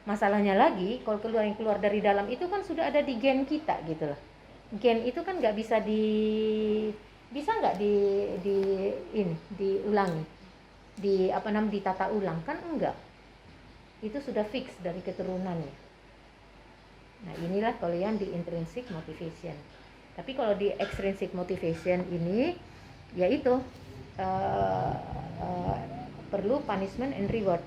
Masalahnya lagi, kalau yang keluar dari dalam itu kan sudah ada di gen kita gitu loh. Gen itu kan nggak bisa bisa nggak di ini diulangi, ditata ulang kan enggak. Itu sudah fix dari keturunannya. Nah inilah kalau yang di intrinsic motivation. Tapi kalau di extrinsic motivation ini, yaitu uh, uh, perlu punishment and reward.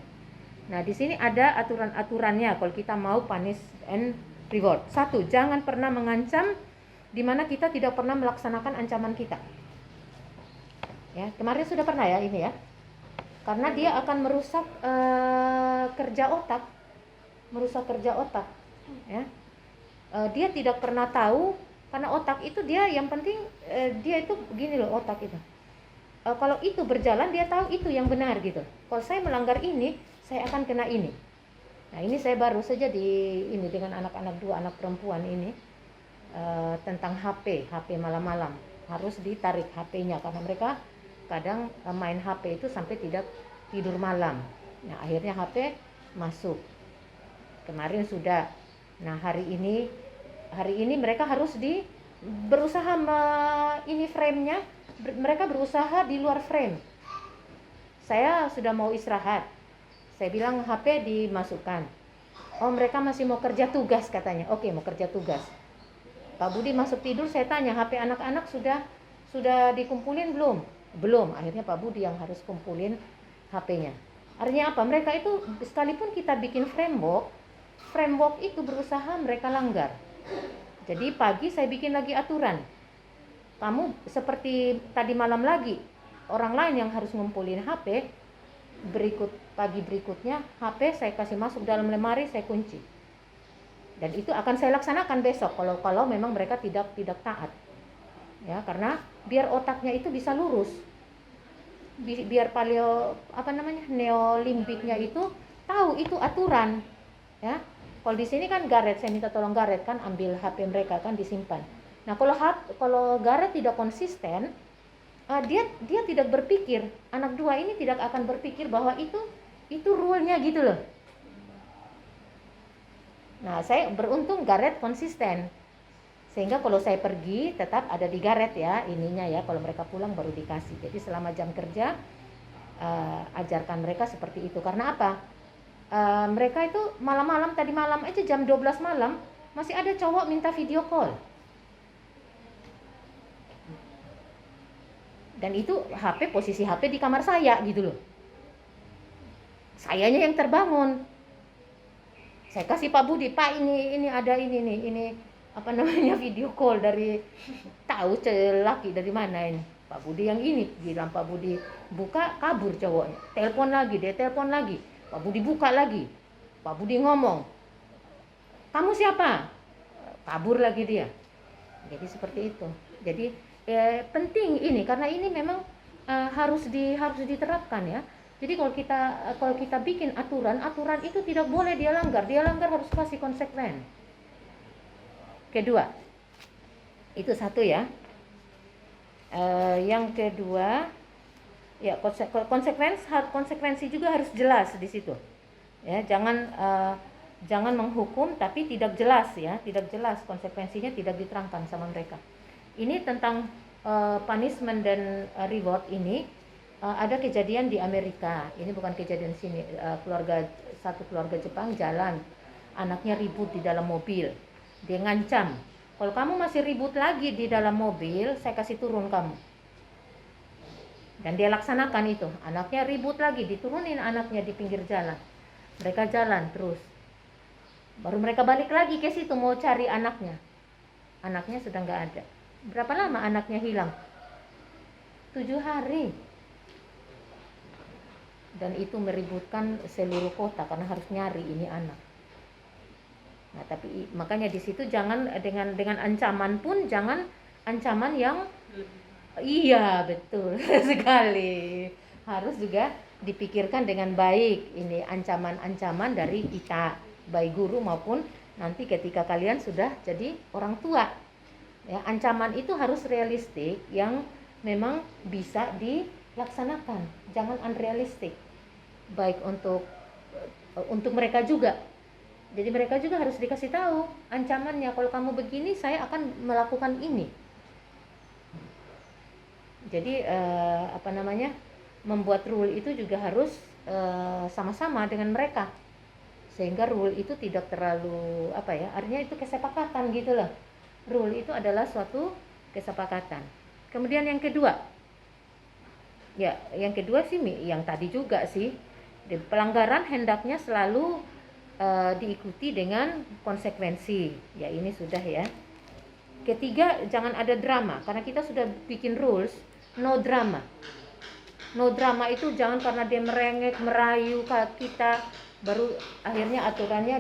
Nah di sini ada aturan-aturannya kalau kita mau punish and reward. 1, jangan pernah mengancam di mana kita tidak pernah melaksanakan ancaman kita. Ya, kemarin sudah pernah ya ini ya. Karena dia akan merusak kerja otak, ya. Dia tidak pernah tahu, karena otak itu dia yang penting dia itu begini loh otak itu. Kalau itu berjalan dia tahu itu yang benar gitu. Kalau saya melanggar ini, saya akan kena ini. Nah ini saya baru saja ini dengan anak-anak 2 anak perempuan ini tentang HP malam-malam harus ditarik HP-nya karena mereka kadang main HP itu sampai tidak tidur malam. Nah akhirnya HP masuk. Kemarin sudah. Nah hari ini mereka harus berusaha ini frame-nya, mereka berusaha di luar frame. Saya sudah mau istirahat. Saya bilang HP dimasukkan. Oh mereka masih mau kerja tugas katanya. Oke, mau kerja tugas. Pak Budi masuk tidur, saya tanya HP anak-anak sudah dikumpulin belum? Belum. Akhirnya Pak Budi yang harus kumpulin HP-nya. Artinya apa? Mereka itu sekalipun kita bikin framework itu berusaha mereka langgar. Jadi pagi saya bikin lagi aturan. Kamu seperti tadi malam lagi, orang lain yang harus ngumpulin HP, pagi berikutnya HP saya kasih masuk dalam lemari, saya kunci. Dan itu akan saya laksanakan besok kalau memang mereka tidak taat. Ya, karena biar otaknya itu bisa lurus. Biar neolimbiknya itu tahu itu aturan. Ya. Kalau di sini kan Gareth, saya minta tolong Gareth kan ambil HP mereka kan disimpan. Nah, kalau Gareth tidak konsisten, dia tidak berpikir, anak 2 ini tidak akan berpikir bahwa itu rule-nya gitu loh. Nah, saya beruntung Gareth konsisten. Sehingga kalau saya pergi tetap ada di Gareth ya ininya ya, kalau mereka pulang baru dikasih. Jadi selama jam kerja ajarkan mereka seperti itu. Karena apa? Mereka itu malam-malam, tadi malam aja jam 12 malam masih ada cowok minta video call. Dan itu posisi HP di kamar saya gitu loh. Sayanya yang terbangun. Saya kasih Pak Budi, Pak ini ada ini video call dari tahu laki dari mana ini. Pak Budi yang ini, bilang Pak Budi buka, kabur cowoknya. Telepon lagi. Pak Budi buka lagi. Pak Budi ngomong, kamu siapa? Kabur lagi dia. Jadi seperti itu. Jadi penting ini karena ini memang harus diterapkan ya. Jadi kalau kita bikin aturan itu tidak boleh dia langgar harus kasih konsekuen. Kedua, itu satu ya. Yang kedua, ya konsekuensi juga harus jelas di situ. Ya, jangan menghukum tapi tidak jelas ya, tidak jelas konsekuensinya tidak diterangkan sama mereka. Ini tentang punishment dan reward ini ada kejadian di Amerika. Ini bukan kejadian sini. Satu keluarga Jepang jalan, anaknya ribut di dalam mobil. Dia ngancam, kalau kamu masih ribut lagi di dalam mobil, saya kasih turun kamu. Dan dia laksanakan itu. Anaknya ribut lagi, diturunin anaknya di pinggir jalan. Mereka jalan terus. Baru mereka balik lagi ke situ mau cari anaknya. Anaknya sudah nggak ada. Berapa lama anaknya hilang? 7 hari. Dan itu meributkan seluruh kota karena harus nyari ini anak. Nah, tapi makanya di situ jangan dengan ancaman pun jangan ancaman yang iya betul sekali. Harus juga dipikirkan dengan baik ini ancaman-ancaman dari kita, baik guru maupun nanti ketika kalian sudah jadi orang tua. Ya, ancaman itu harus realistik yang memang bisa dilaksanakan. Jangan unrealistik. Baik untuk mereka juga. Jadi mereka juga harus dikasih tahu ancamannya, kalau kamu begini saya akan melakukan ini. Jadi membuat rule itu juga harus sama-sama dengan mereka, sehingga rule itu tidak terlalu artinya itu kesepakatan gitu loh. Rule itu adalah suatu kesepakatan. Kemudian yang kedua sih yang tadi juga sih, pelanggaran hendaknya selalu diikuti dengan konsekuensi. Ya ini sudah ya. Ketiga, jangan ada drama, karena kita sudah bikin rules, no drama. No drama itu jangan karena dia merengek, merayu kita, baru akhirnya aturannya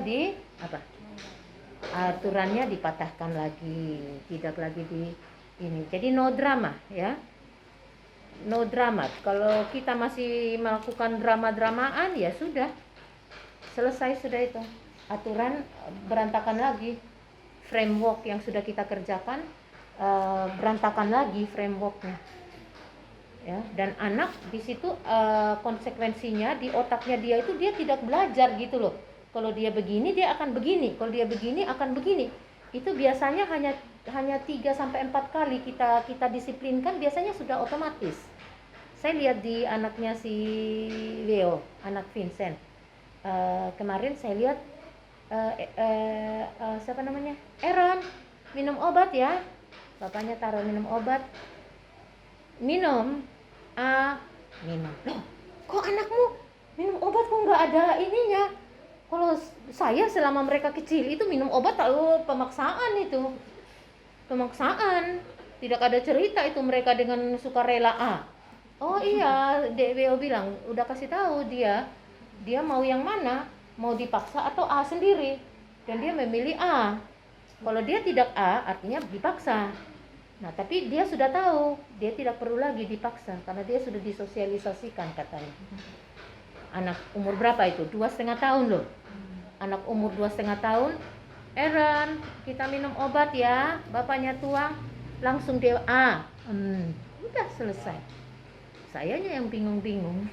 dipatahkan lagi, tidak lagi di ini. Jadi no drama ya. No drama. Kalau kita masih melakukan drama-dramaan, ya sudah. Selesai sudah itu. Aturan berantakan lagi. Framework yang sudah kita kerjakan berantakan lagi frameworknya. Ya, dan anak di situ konsekuensinya di otaknya dia itu dia tidak belajar gitu loh. Kalau dia begini dia akan begini, kalau dia begini akan begini. Itu biasanya hanya 3 sampai 4 kali kita disiplinkan, biasanya sudah otomatis. Saya lihat di anaknya si Leo, anak Vincent. Kemarin saya lihat siapa namanya? Aaron minum obat ya. Bapaknya taruh minum obat. Minum. Loh, kok anakmu minum obat kok nggak ada ininya? Kalau saya selama mereka kecil itu minum obat pemaksaan itu. Pemaksaan. Tidak ada cerita itu mereka dengan sukarela. Oh iya, DWO bilang, udah kasih tahu dia mau yang mana, mau dipaksa atau A sendiri. Dan dia memilih A. Kalau dia tidak A, artinya dipaksa. Nah, tapi dia sudah tahu, dia tidak perlu lagi dipaksa karena dia sudah disosialisasikan katanya. Anak umur berapa itu? 2,5 tahun loh. Anak umur 2,5 tahun, Aaron, kita minum obat ya, bapaknya tuang, langsung dia udah selesai. Sayanya yang bingung-bingung.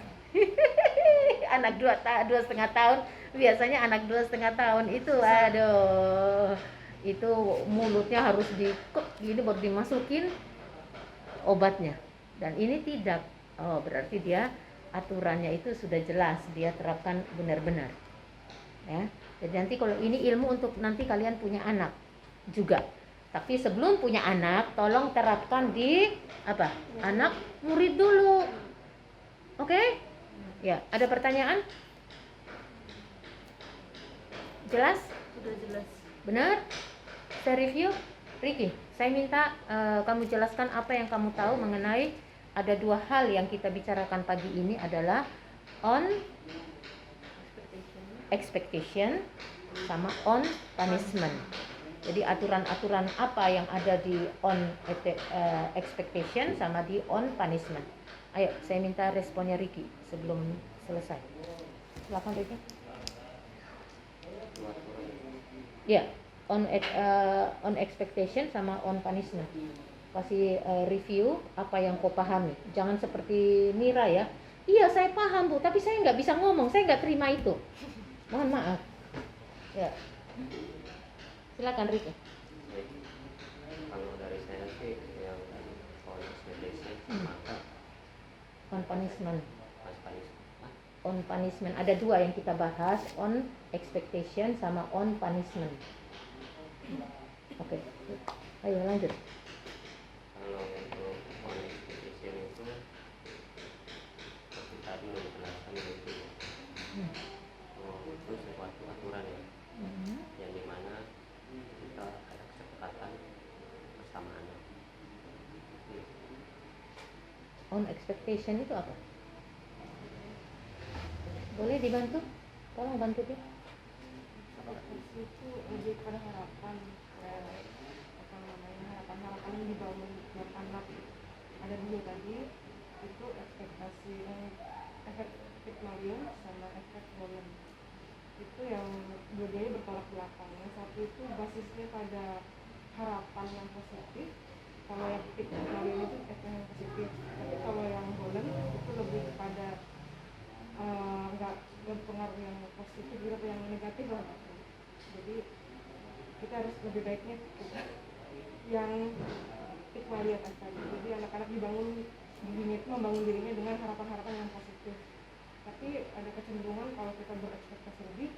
Anak 2,5 tahun, biasanya anak 2,5 tahun itu aduh, itu mulutnya harus gini baru dimasukin obatnya, dan ini tidak. Oh, berarti dia aturannya itu sudah jelas, dia terapkan benar-benar ya. Jadi nanti kalau ini ilmu untuk nanti kalian punya anak juga, tapi sebelum punya anak tolong terapkan di anak murid dulu. Oke? Ya, ada pertanyaan? Jelas? Sudah jelas. Benar? Saya review. Ricky, saya minta kamu jelaskan apa yang kamu tahu mengenai ada 2 hal yang kita bicarakan pagi ini adalah on expectation sama on punishment. Jadi aturan-aturan apa yang ada di on expectation sama di on punishment. Ayo, saya minta responnya Ricky sebelum selesai. Silakan Ricky. Ya, on expectation sama on punishment. Kasih review apa yang kau pahami. Jangan seperti Mira ya. Iya, saya paham Bu, tapi saya nggak bisa ngomong, saya nggak terima itu. Mohon maaf. Ya. Silakan Ricky. Kalau dari saya sih yang on expectation maka On punishment. punishment. On punishment ada 2 yang kita bahas, on expectation sama on punishment. Oke. Ayo lanjut. Kalau untuk on expectation itu seperti tadi udah dijelaskan itu itu sesuatu aturan ya, yang dimana kita ada kesepakatan bersama anak. On expectation itu apa? Boleh dibantu? Tolong bantu dia. Ekspektasi itu lebih pada harapan, harapan yang dibangun buat anak. Ada 2 tadi, itu ekspektasi efek Pygmalion sama efek Golem. Itu yang dua-duanya bertolak belakang. Yang satu itu basisnya pada harapan yang positif. Kalau yang Pygmalion itu efek yang positif, tapi kalau yang Golem itu lebih kepada nggak berpengaruh yang positif, tapi yang negatif lah. Jadi kita harus lebih baiknya yang Pygmalion tadi. Jadi anak-anak membangun dirinya dengan harapan-harapan yang positif. Tapi ada kecenderungan kalau kita berekspektasi lebih,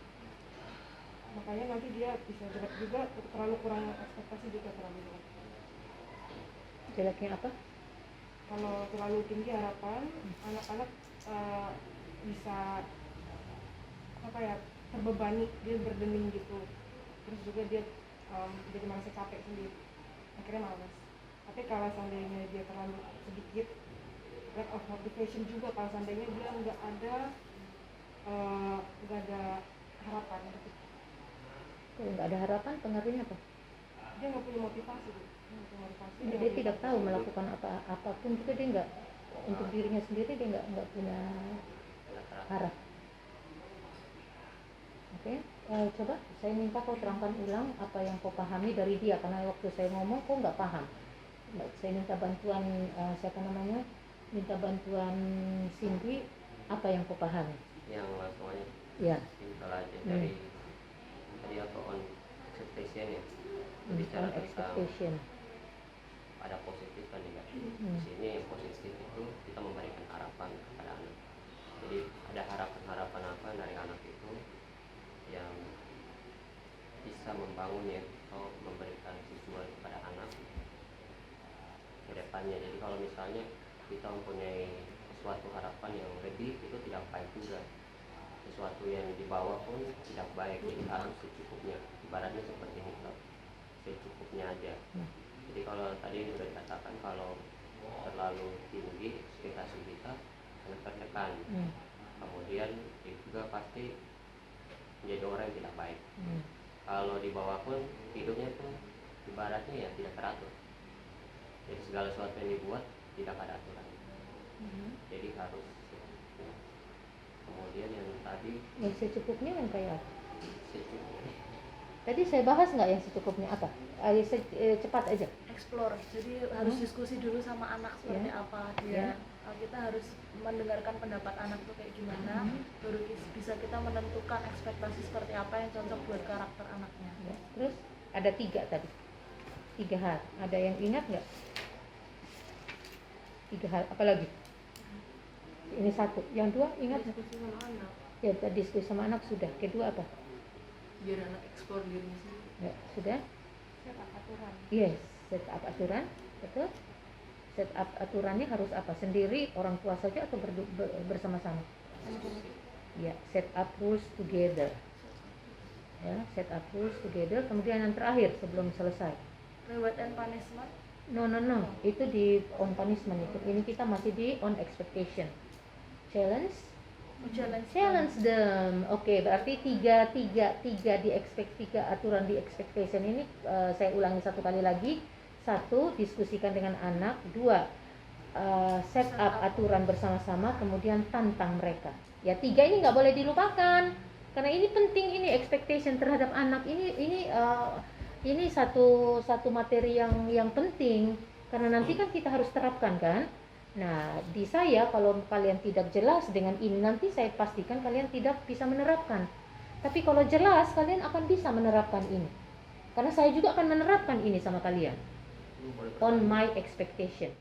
makanya nanti dia bisa jelek juga. Terlalu kurang ekspektasi juga terlalu jelek. Jeleknya apa? Kalau terlalu tinggi harapan, anak-anak bisa terbebani, dia berdending gitu. Terus juga dia jadi merasa capek sendiri, akhirnya malas. Tapi kalau seandainya dia terlalu sedikit lack of motivation juga, kalau seandainya dia nggak ada harapan gitu. Kalau nggak ada harapan, pengaruhnya apa? Dia nggak punya motivasi. Dia tidak tahu melakukan apapun juga, dia nggak, untuk dirinya sendiri dia nggak punya harap. Oke, coba saya minta kau terangkan ulang apa yang kau pahami dari dia, karena waktu saya ngomong kau nggak paham. Saya minta bantuan minta bantuan Cindy, apa yang kau pahami? Yang langsung aja Ya. simpel aja dari tadi apa on expectation ya, bicara On tentang expectation. ada positif dan negatif. Di sini yang positif itu kita memberikan harapan kepada anak. Jadi ada harapan-harapan apa dari anak itu yang bisa membangun ya, atau memberikan visual kepada anak ke depannya. Jadi kalau misalnya kita mempunyai sesuatu harapan yang lebih, itu tidak baik juga. Sesuatu yang dibawa pun tidak baik, jadi harus secukupnya. Ibaratnya seperti itu, secukupnya aja. Jadi kalau tadi sudah dikatakan kalau terlalu tinggi ekspektasi kita akan tertekan. Kemudian itu juga pasti menjadi orang yang tidak baik. Kalau di bawah pun hidupnya tuh ibaratnya ya tidak teratur. Jadi segala sesuatu yang dibuat tidak ada aturan. Jadi harus secukupnya. Kemudian yang tadi Yang secukupnya yang kayak apa? secukupnya. Tadi saya bahas nggak yang secukupnya apa? Ayo cepat aja. Explore, jadi harus diskusi dulu sama anak seperti apa dia. Kita harus mendengarkan pendapat anak tuh kayak gimana, baru bisa kita menentukan ekspektasi seperti apa yang cocok buat karakter anaknya. Ya. Terus ada 3 tadi, 3 hal. Ada yang ingat nggak? 3 hal. Apa lagi? Ini 1. Yang 2 ingat nggak? Diskusi sama anak, Ya, tadi diskusi sama anak sudah. Kedua apa? biar anak explore dirinya sendiri. Ya, sudah. Set up aturan. Yes, set up aturan, betul. Set up aturannya harus apa? Sendiri, orang tua saja atau bersama-sama? Ya, set up rules together. Ya, set up rules together. Kemudian yang terakhir sebelum selesai. Reward and punishment. No. Itu di on punishment itu. Ini kita masih di on expectation. Challenge them. Oke, berarti tiga aturan di expectation ini saya ulangi 1 kali lagi. 1, diskusikan dengan anak. 2, set up aturan bersama-sama. Kemudian tantang mereka. Ya, 3 ini nggak boleh dilupakan karena ini penting. Ini expectation terhadap anak ini satu materi yang penting karena nanti kan kita harus terapkan kan. Nah, di saya kalau kalian tidak jelas dengan ini, nanti saya pastikan kalian tidak bisa menerapkan. Tapi kalau jelas, kalian akan bisa menerapkan ini. Karena saya juga akan menerapkan ini sama kalian. On my expectation.